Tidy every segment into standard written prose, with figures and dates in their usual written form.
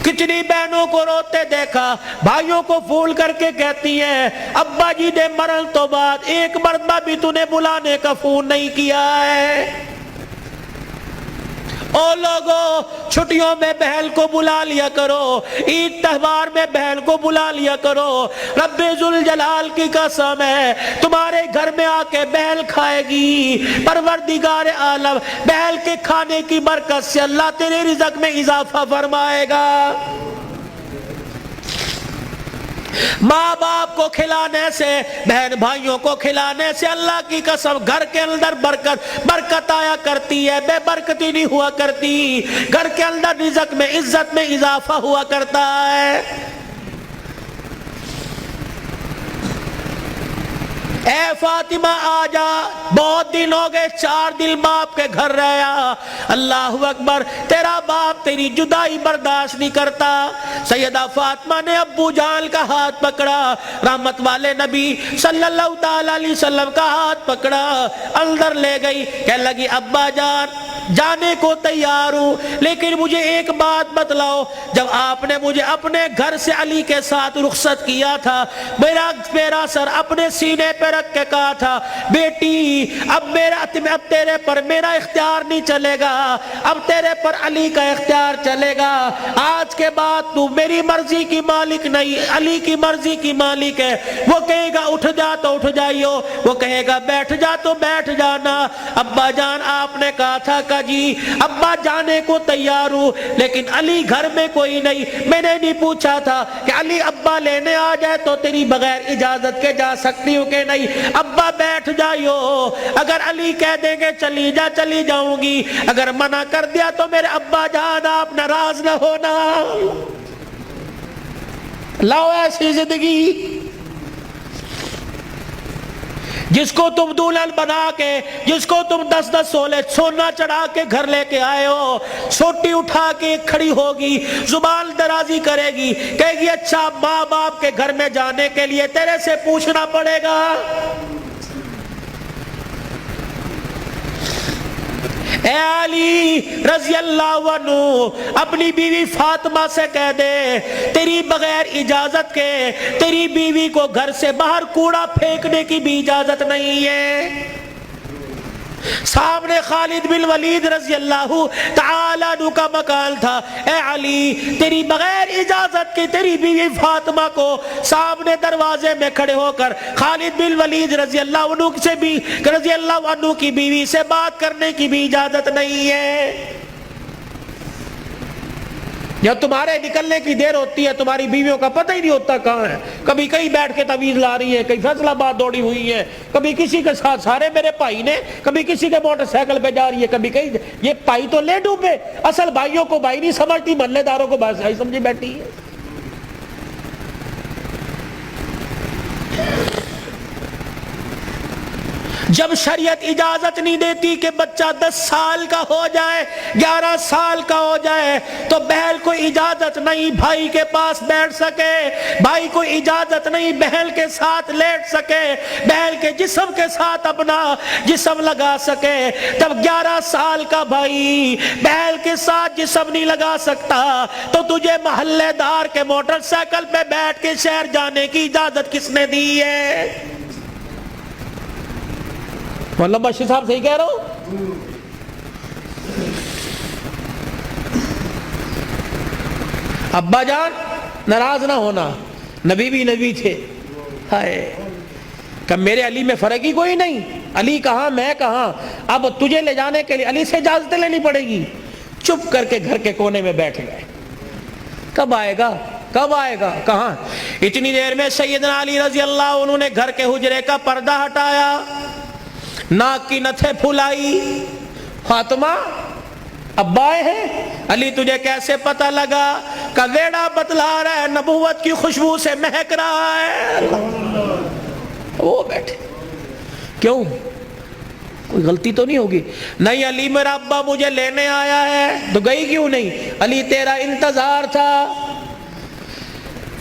کتنی بہنوں کو روتے دیکھا، بھائیوں کو پھول کر کے کہتی ہیں ابا جی نے مرن تو بعد ایک مرتبہ بھی تو نے بلانے کا فون نہیں کیا ہے۔ او لوگو، چھٹیوں میں بہن کو بلا لیا کرو، عید تہوار میں بہن کو بلا لیا کرو۔ رب ذوالجلال کی قسم ہے تمہارے گھر میں آ کے بہن کھائے گی، پروردگار عالم بہن کے کھانے کی برکت سے اللہ تیرے رزق میں اضافہ فرمائے گا۔ ماں باپ کو کھلانے سے، بہن بھائیوں کو کھلانے سے اللہ کی قسم گھر کے اندر برکت آیا کرتی ہے، بے برکتی نہیں ہوا کرتی۔ گھر کے اندر رزق میں، عزت میں اضافہ ہوا کرتا ہے۔ اے فاطمہ آجا، بہت دن ہو گئے، 4 دن باپ کے گھر رہا۔ اللہ اکبر، تیرا باپ تیری جدائی برداشت نہیں کرتا۔ سیدہ فاطمہ نے ابو جان کا ہاتھ پکڑا، رحمت والے نبی صلی اللہ علیہ وسلم کا ہاتھ پکڑا، اندر لے گئی، کہنے لگی ابا جان جانے کو تیار ہوں، لیکن مجھے ایک بات بتلاؤ، جب آپ نے مجھے اپنے گھر سے علی کے ساتھ رخصت کیا تھا، میرا سر اپنے سینے پہ رکھ کے کہا تھا بیٹی اب تیرے پر میرا اختیار نہیں چلے گا، اب تیرے پر علی کا اختیار چلے گا۔ آج کے بعد تو میری مرضی کی مالک نہیں، علی کی مرضی کی مالک ہے۔ وہ کہے گا اٹھ جا تو اٹھ جائیو، وہ کہے گا بیٹھ جا تو بیٹھ جانا۔ ابا جان آپ نے کہا تھا کہ جی ابا جانے کو تیار ہوں، لیکن علی گھر میں کوئی نہیں۔ میں نے نہیں پوچھا تھا کہ علی ابا لینے آ جائے تو تیری بغیر اجازت کے جا سکتی ہوں کہ نہیں؟ ابا بیٹھ جائیو، اگر علی کہہ دیں گے چلی جا چلی جاؤں گی، اگر منع کر دیا تو میرے ابا جان آپ ناراض نہ ہونا۔ لاؤ ایسی زندگی جس کو تم دلہن بنا کے، جس کو تم 10 سولے سونا چڑھا کے گھر لے کے آئے ہو، سوٹی اٹھا کے کھڑی ہوگی، زبان درازی کرے گی، کہے گی اچھا ماں باپ کے گھر میں جانے کے لیے تیرے سے پوچھنا پڑے گا۔ اے علی رضی اللہ عنہ اپنی بیوی فاطمہ سے کہہ دے تیری بغیر اجازت کے تیری بیوی کو گھر سے باہر کوڑا پھینکنے کی بھی اجازت نہیں ہے۔ سامنے خالد بن ولید رضی اللہ تعالیٰ عنہ کا مکان تھا۔ اے علی تیری بغیر اجازت کی تیری بیوی فاطمہ کو سامنے دروازے میں کھڑے ہو کر خالد بن ولید رضی اللہ عنہ کی بیوی سے بات کرنے کی بھی اجازت نہیں ہے۔ جب تمہارے نکلنے کی دیر ہوتی ہے تمہاری بیویوں کا پتہ ہی نہیں ہوتا کہاں ہے، کبھی کہیں بیٹھ کے تعویذ لا رہی ہے، کہیں فیصلہ آباد دوڑی ہوئی ہے، کبھی کسی کے ساتھ سارے میرے بھائی نے، کبھی کسی کے موٹر سائیکل پہ جا رہی ہے، کبھی کہیں یہ بھائی تو لے ڈوبے، اصل بھائیوں کو بھائی نہیں سمجھتی، محلے داروں کو بھائی سمجھی بیٹھی ہے۔ جب شریعت اجازت نہیں دیتی کہ بچہ 10 سال کا ہو جائے، 11 سال کا ہو جائے تو بہن کو اجازت نہیں بھائی کے پاس بیٹھ سکے، بھائی کو اجازت نہیں بہن کے ساتھ لیٹ سکے، بہن کے جسم کے ساتھ اپنا جسم لگا سکے، جب 11 سال کا بھائی بہن کے ساتھ جسم نہیں لگا سکتا تو تجھے محلے دار کے موٹر سائیکل پہ بیٹھ کے شہر جانے کی اجازت کس نے دی ہے؟ مولانا بشیر صاحب صحیح کہہ رہا ہوں؟ ابا جان ناراض نہ ہونا، نبی بھی نبی تھے، ہائے کہ میرے علی میں فرق ہی کوئی نہیں، علی کہاں میں کہاں، اب تجھے لے جانے کے لیے علی سے اجازت لینی پڑے گی۔ چپ کر کے گھر کے کونے میں بیٹھ گئے، کب آئے گا کب آئے گا کہاں؟ اتنی دیر میں سیدنا علی رضی اللہ عنہ نے گھر کے حجرے کا پردہ ہٹایا، ناک کی نتھے پھلائی، فاطمہ ابا آئے ہیں؟ علی تجھے کیسے پتہ لگا؟ کہ ویڑا بتلا رہا ہے، نبوت کی خوشبو سے مہک رہا ہے۔ وہ بیٹھے، کیوں کوئی غلطی تو نہیں ہوگی؟ نہیں علی میرا ابا مجھے لینے آیا ہے۔ تو گئی کیوں نہیں؟ علی تیرا انتظار تھا۔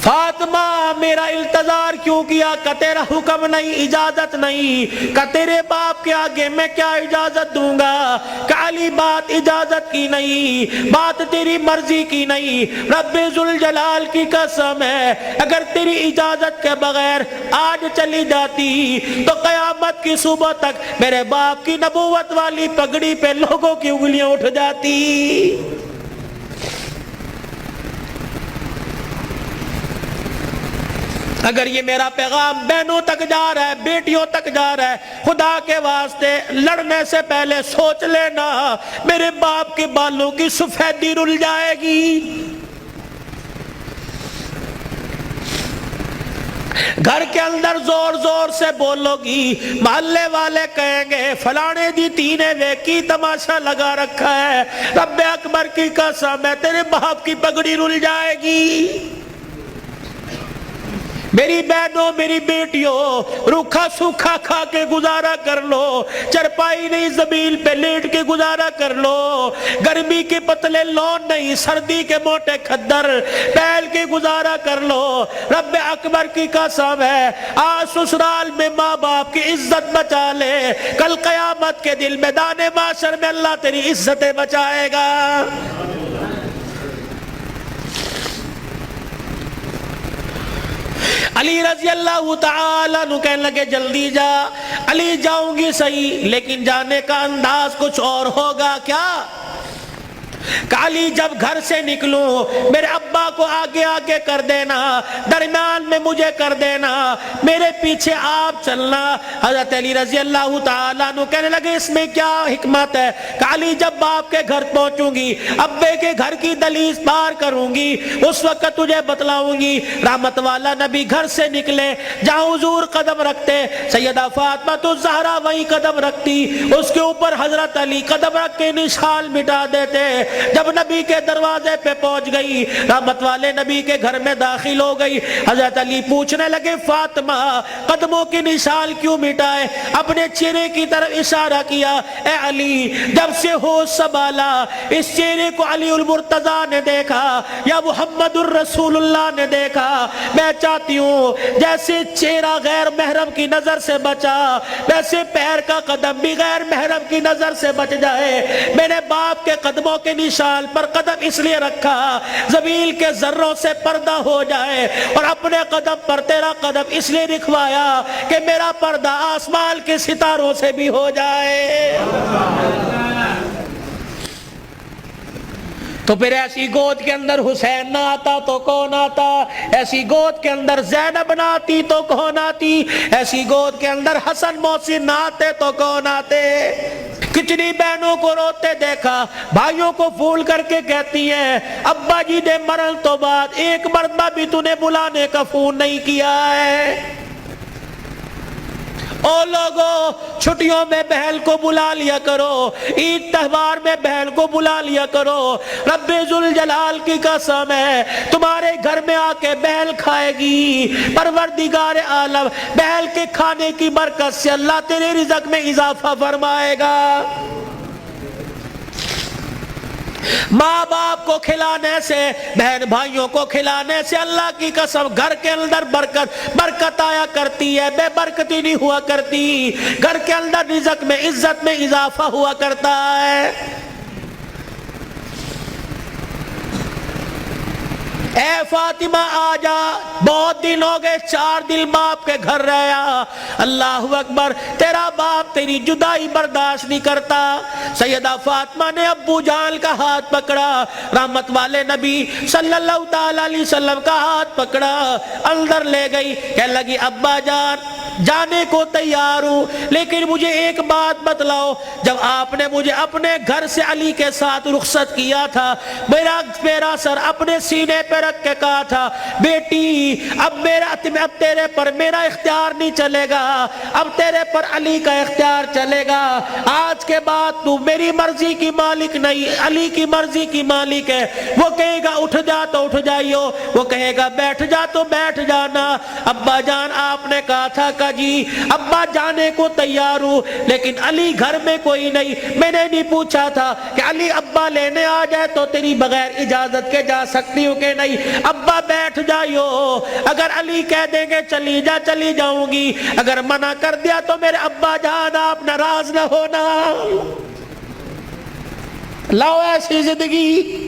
فاطمہ میرا التظار کیوں کیا؟ کہ تیرا حکم نہیں، اجازت نہیں، کہ تیرے باپ کے آگے میں کیا اجازت دوں گا؟ کہ علی بات اجازت کی نہیں، بات تیری مرضی کی نہیں، رب ذوالجلال کی قسم ہے اگر تیری اجازت کے بغیر آج چلی جاتی تو قیامت کی صبح تک میرے باپ کی نبوت والی پگڑی پہ لوگوں کی انگلیاں اٹھ جاتی۔ اگر یہ میرا پیغام بہنوں تک جا رہا ہے، بیٹیوں تک جا رہا ہے، خدا کے واسطے لڑنے سے پہلے سوچ لینا میرے باپ کے بالوں کی سفیدی رل جائے گی۔ گھر کے اندر زور زور سے بولو گی، محلے والے کہیں گے فلانے دی تینے ویکی تماشا لگا رکھا ہے، رب اکبر کی قسم ہے تیرے باپ کی پگڑی رل جائے گی۔ میری بہنوں، میری بیٹیوں، روکھا سوکھا کھا کے گزارا کر لو، چرپائی نہیں زمین پہ لیٹ کے گزارا کر لو، گرمی کے پتلے لون نہیں، سردی کے موٹے کھدر پہل کے گزارا کر لو۔ رب اکبر کی قسم ہے آج سسرال میں ماں باپ کی عزت بچا لے، کل قیامت کے دل میدان معاشر میں اللہ تیری عزتیں بچائے گا۔ علی رضی اللہ تعالیٰ عنہ کہنے لگے جلدی جا۔ علی جاؤں گی صحیح لیکن جانے کا انداز کچھ اور ہوگا۔ کیا؟ کہ علی جب گھر سے نکلوں میرے ابا کو آگے آگے کر دینا، درمیان میں مجھے کر دینا، میرے پیچھے آپ چلنا۔ حضرت علی رضی اللہ تعالیٰ عنہ کہنے لگے اس میں کیا حکمت ہے؟ کہ علی جب باپ کے گھر پہنچوں گی، ابے کے گھر کی دہلیز پار کروں گی، اس وقت تجھے بتلاؤں گی۔ رحمت والا نبی گھر سے نکلے، جہاں حضور قدم رکھتے سیدہ فاطمہ الزہرا وہیں قدم رکھتی، اس کے اوپر حضرت علی قدم رکھ کے نشان مٹا دیتے۔ جب نبی کے دروازے پہ پہنچ گئی، رحمت والے نبی کے گھر میں داخل ہو گئی، حضرت علی پوچھنے لگے فاطمہ قدموں کی نشان کیوں مٹائے؟ اپنے چہرے کی طرف اشارہ کیا۔ اے علی جب سے ہوش سنبھالا اس چہرے کو علی المرتضیٰ نے دیکھا یا محمد الرسول اللہ نے دیکھا، میں چاہتی ہوں جیسے چہرہ غیر محرم کی نظر سے بچا ویسے پیر کا قدم بھی غیر محرم کی نظر سے بچ جائے۔ میں نے باپ کے قدموں کے نشان پر قدم اس لیے رکھا زمین کے ذروں سے پردہ ہو جائے، اور اپنے قدم پر تیرا قدم اس لیے رکھوایا کہ میرا پردہ آسمان کے ستاروں سے بھی ہو جائے۔ تو پھر ایسی گود کے اندر حسین نہ آتا تو کون آتا؟ ایسی گود کے اندر زینب نہ آتی تو کون آتی؟ ایسی گود کے اندر حسن محسن نہ آتے تو کون آتے؟ کتنی بہنوں کو روتے دیکھا، بھائیوں کو پھول کر کے کہتی ہیں ابا جی نے مرن تو بعد ایک مرتبہ بھی تو نے بلانے کا فون نہیں کیا ہے۔ او لوگو چھٹیوں میں بہن کو بلا لیا کرو، عید تہوار میں بہن کو بلا لیا کرو، رب ذوالجلال کی قسم ہے تمہارے گھر میں آ کے بہن کھائے گی، پروردگار عالم بہن کے کھانے کی برکت سے اللہ تیرے رزق میں اضافہ فرمائے گا۔ ماں باپ کو کھلانے سے، بہن بھائیوں کو کھلانے سے اللہ کی قسم گھر کے اندر برکت آیا کرتی ہے، بے برکتی نہیں ہوا کرتی، گھر کے اندر رزق میں عزت میں اضافہ ہوا کرتا ہے۔ اے فاطمہ آجا، بہت دن ہو گئے، 4 دن باپ کے گھر رہا، اللہ اکبر، تیرا باپ تیری جدائی برداشت نہیں کرتا۔ سیدہ فاطمہ نے ابو جان کا ہاتھ پکڑا، رحمت والے نبی صلی اللہ تعالی علیہ وسلم کا ہاتھ پکڑا، اندر لے گئی، کہنے لگی ابا جان جانے کو تیار ہوں لیکن مجھے ایک بات بتلاؤ، جب آپ نے مجھے اپنے گھر سے علی کے ساتھ رخصت کیا تھا، میرا سر اپنے سینے پہ رکھ کے کہا تھا بیٹی اب تیرے پر میرا اختیار نہیں چلے گا، اب تیرے پر علی کا اختیار چلے گا، آج کے بعد تو میری مرضی کی مالک نہیں علی کی مرضی کی مالک ہے۔ وہ کہے گا اٹھ جا تو اٹھ جائیو، وہ کہے گا بیٹھ جا تو بیٹھ جانا۔ ابا جان آپ نے کہا تھا کہ گا جی ابا جانے کو تیار ہوں لیکن علی گھر میں کوئی نہیں. میں نے نہیں پوچھا تھا کہ علی ابا لینے آ جائے تو تیری بغیر اجازت کے جا سکتی ہوں کہ نہیں. ابا بیٹھ جائیو, اگر علی کہہ دیں گے چلی جا چلی جاؤں گی, اگر منع کر دیا تو میرے ابا جان آپ ناراض نہ ہونا. لاؤ ایسی زندگی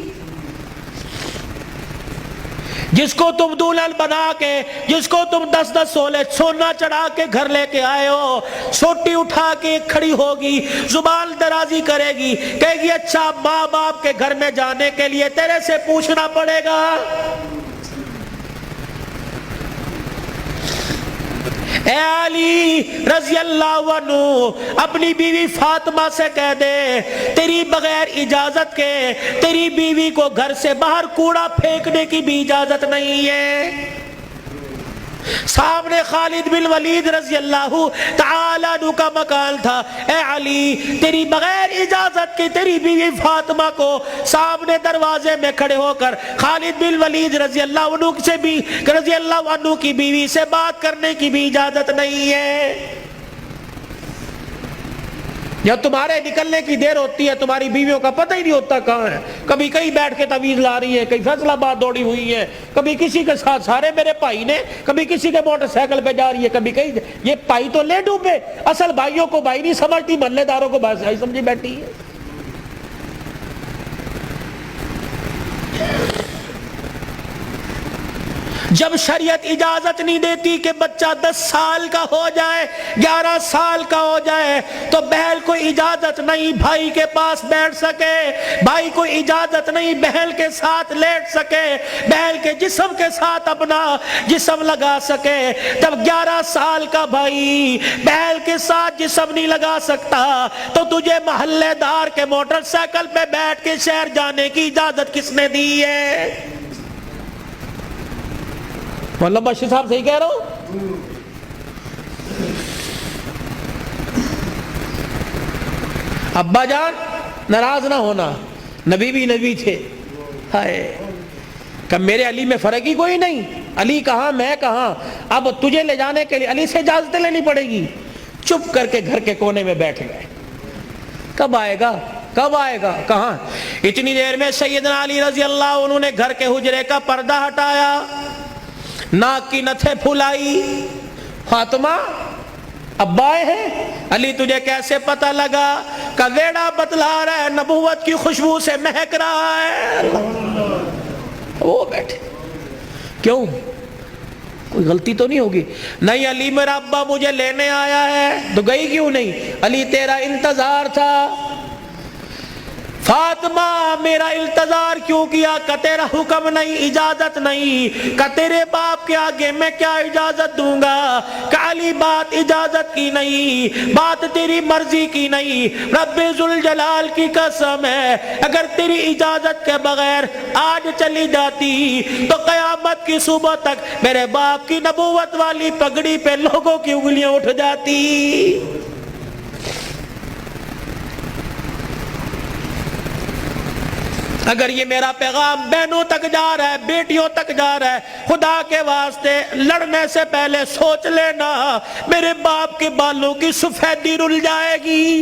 جس کو تم دلہن بنا کے, جس کو تم 10-10 سولے سونا چڑھا کے گھر لے کے آئے ہو, سوٹی اٹھا کے کھڑی ہوگی, زبان درازی کرے گی, کہے گی اچھا ماں باپ کے گھر میں جانے کے لیے تیرے سے پوچھنا پڑے گا. اے علی رضی اللہ عنہ اپنی بیوی فاطمہ سے کہہ دے تیری بغیر اجازت کے تیری بیوی کو گھر سے باہر کوڑا پھینکنے کی بھی اجازت نہیں ہے. سامنے خالد بن ولید رضی اللہ تعالی عنہ کا مکان تھا. اے علی تیری بغیر اجازت کی تیری بیوی فاطمہ کو سامنے دروازے میں کھڑے ہو کر خالد بن ولید رضی اللہ عنہ سے بھی رضی اللہ عنہ کی بیوی سے بات کرنے کی بھی اجازت نہیں ہے. جب تمہارے نکلنے کی دیر ہوتی ہے تمہاری بیویوں کا پتہ ہی نہیں ہوتا کہاں ہے. کبھی کہیں بیٹھ کے تعویذ لا رہی ہے, کہیں فیصلہ آباد دوڑی ہوئی ہے, کبھی کسی کے ساتھ سارے میرے بھائی نے, کبھی کسی کے موٹر سائیکل پہ جا رہی ہے, کبھی کہیں. یہ بھائی تو لے ڈوبے, اصل بھائیوں کو بھائی نہیں سمجھتی, محلے داروں کو بھائی سمجھی بیٹھی ہے. جب شریعت اجازت نہیں دیتی کہ بچہ 10 سال کا ہو جائے 11 سال کا ہو جائے تو بہن کو اجازت نہیں بھائی کے پاس بیٹھ سکے, بھائی کو اجازت نہیں بہن کے ساتھ لیٹ سکے, بہن کے جسم کے ساتھ اپنا جسم لگا سکے. جب 11 سال کا بھائی بہن کے ساتھ جسم نہیں لگا سکتا تو تجھے محلے دار کے موٹر سائیکل پہ بیٹھ کے شہر جانے کی اجازت کس نے دی ہے؟ مولانا بشیر صاحب صحیح کہہ رہا ہوں؟ ابا جان ناراض نہ ہونا, نبی بھی نبی تھے. ہائے کہ میرے علی میں فرق ہی کوئی نہیں, علی کہاں میں کہاں, اب تجھے لے جانے کے لیے علی سے اجازت لینی پڑے گی. چپ کر کے گھر کے کونے میں بیٹھ گئے. کب آئے گا کب آئے گا کہاں. اتنی دیر میں سیدنا علی رضی اللہ عنہ نے گھر کے حجرے کا پردہ ہٹایا, ناک کی نتھے پھلائی. فاطمہ ابا آئے ہیں. علی تجھے کیسے پتہ لگا؟ کہ ویڑا بتلا رہا ہے, نبوت کی خوشبو سے مہک رہا ہے. وہ بیٹھے. کیوں کوئی غلطی تو نہیں ہوگی؟ نہیں علی میرا ابا مجھے لینے آیا ہے. تو گئی کیوں نہیں؟ علی تیرا انتظار تھا. فاطمہ میرا انتظار کیوں کیا؟ کہ تیرا حکم نہیں, اجازت نہیں. کہ تیرے باپ کے آگے میں کیا اجازت دوں گا؟ کہ علی بات اجازت کی نہیں, بات تیری مرضی کی نہیں. رب ذوالجلال کی قسم ہے اگر تیری اجازت کے بغیر آج چلی جاتی تو قیامت کی صبح تک میرے باپ کی نبوت والی پگڑی پہ لوگوں کی انگلیاں اٹھ جاتی. اگر یہ میرا پیغام بہنوں تک جا رہا ہے, بیٹیوں تک جا رہا ہے, خدا کے واسطے لڑنے سے پہلے سوچ لینا میرے باپ کے بالوں کی سفیدی رل جائے گی.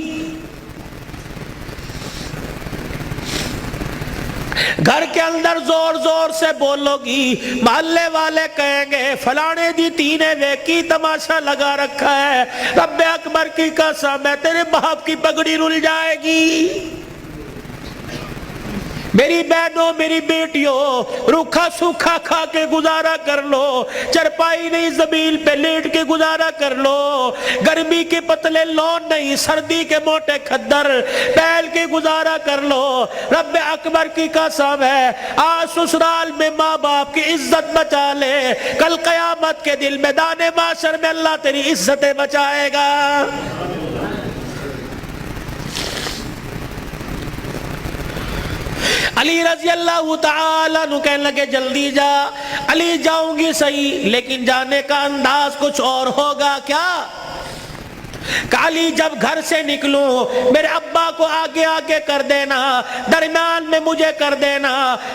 گھر کے اندر زور زور سے بولو گی, محلے والے کہیں گے فلانے دی تینے ویکی تماشا لگا رکھا ہے. رب اکبر کی قسم ہے تیرے باپ کی پگڑی رل جائے گی. میری بہنوں میری بیٹیوں روکھا سوکھا کھا کے گزارا کر لو, چرپائی نہیں زمین پہ لیٹ کے گزارا کر لو, گرمی کے پتلے لون نہیں سردی کے موٹے کھدر پہل کے گزارا کر لو. رب اکبر کی قسم ہے آج سسرال میں ماں باپ کی عزت بچا لے, کل قیامت کے دل میدان معاشر میں اللہ تیری عزتیں بچائے گا. علی رضی اللہ تعالی عنہ کہنے لگے جلدی جا. علی جاؤں گی صحیح لیکن جانے کا انداز کچھ اور ہوگا. کیا؟ کہ علی جب گھر سے نکلوں میرے ابا کو آگے آگے کر دینا, درمیان میں مجھے کر دینا,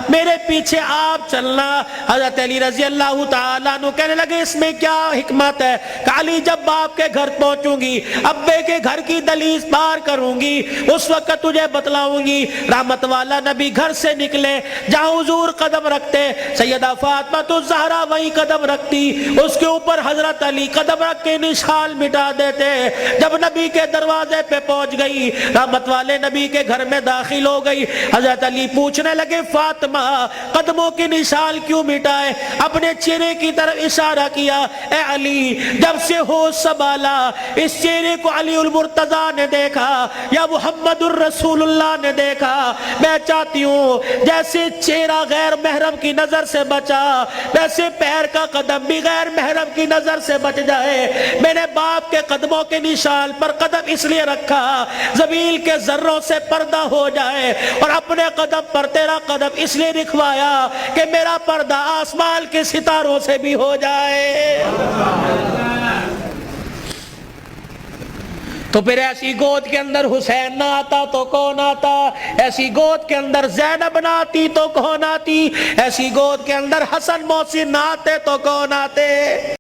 میرے پیچھے آپ چلنا. حضرت علی رضی اللہ تعالیٰ عنہ کہنے لگے اس میں کیا حکمت ہے؟ کہ علی جب باپ کے گھر پہنچوں گی، ابے کے گھر کی دہلیز پار کروں گی، اس وقت تجھے بتلاؤں گی۔ رحمت والا نبی گھر سے نکلے، جہاں حضور قدم رکھتے سیدہ فاطمہ الزہرا وہیں قدم رکھتی، اس کے اوپر حضرت علی قدم رکھ کے نشان مٹا دیتے۔ جب نبی کے دروازے پہ پہنچ گئی، رحمت والے نبی کے گھر میں داخل ہو گئی، حضرت علی پوچھنے لگے فاطمہ قدموں کی نشان کیوں مٹائے؟ اپنے چہرے کی طرف اشارہ کیا، اے علی جب سے ہوش سنبھالا اس چہرے کو علی المرتضیٰ نے دیکھا یا محمد الرسول اللہ نے دیکھا، میں چاہتی ہوں جیسے چہرہ غیر محرم کی نظر سے بچا ویسے پیر کا قدم بھی غیر محرم کی نظر سے بچ جائے۔ میں نے باپ کے قدموں کے نشان پر قدم اس لیے رکھا زمین کے ذروں سے پردہ ہو جائے، اور اپنے قدم پر تیرا قدم اس لیے رکھوایا کہ میرا پردہ آسمان کے ستاروں سے بھی ہو جائے۔ تو پھر ایسی گود کے اندر حسین نہ آتا تو کون آتا؟ ایسی گود کے اندر زینب نہ آتی تو کون آتی؟ ایسی گود کے اندر حسن محسن نہ آتے تو کون آتے؟